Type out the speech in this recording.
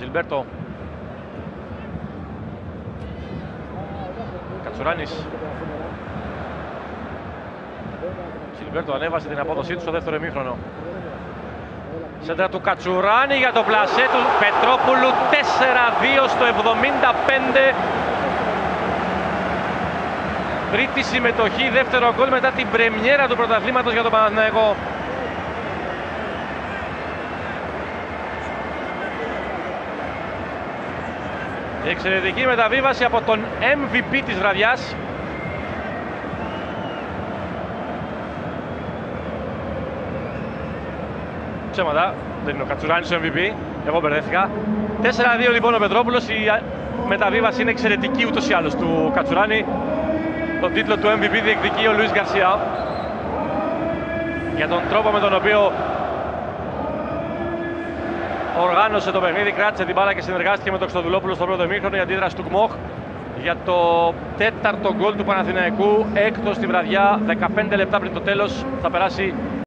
Ζιλμπέρτο. Κατσουράνης. Ζιλμπέρτο ανέβασε την απόδοσή του στο δεύτερο ημίχρονο. Σέντρα του Κατσουράνη για το πλασέ του Πετρόπουλου. 4-2 στο 75. Τρίτη συμμετοχή, δεύτερο γκολ μετά την πρεμιέρα του πρωταθλήματος για τον Παναθηναϊκό. Εξαιρετική μεταβίβαση από τον MVP της βραδιάς. Ψέματα, δεν είναι ο Κατσουράνης ο MVP, εγώ μπερδεύτηκα. 4-2 λοιπόν ο Πετρόπουλος, η μεταβίβαση είναι εξαιρετική ούτως ή άλλως του Κατσουράνη. Τον τίτλο του MVP διεκδικεί ο Λουίς Γκαρσία. Για τον τρόπο με τον οποίο οργάνωσε το παιχνίδι, κράτησε την μπάλα και συνεργάστηκε με τον Χρυστοδουλόπουλο στο πρώτο ημίχρονο. Η αντίδραση του Γκμοχ για το τέταρτο γκολ του Παναθηναϊκού, έκτο στη βραδιά, 15 λεπτά πριν το τέλος. Θα περάσει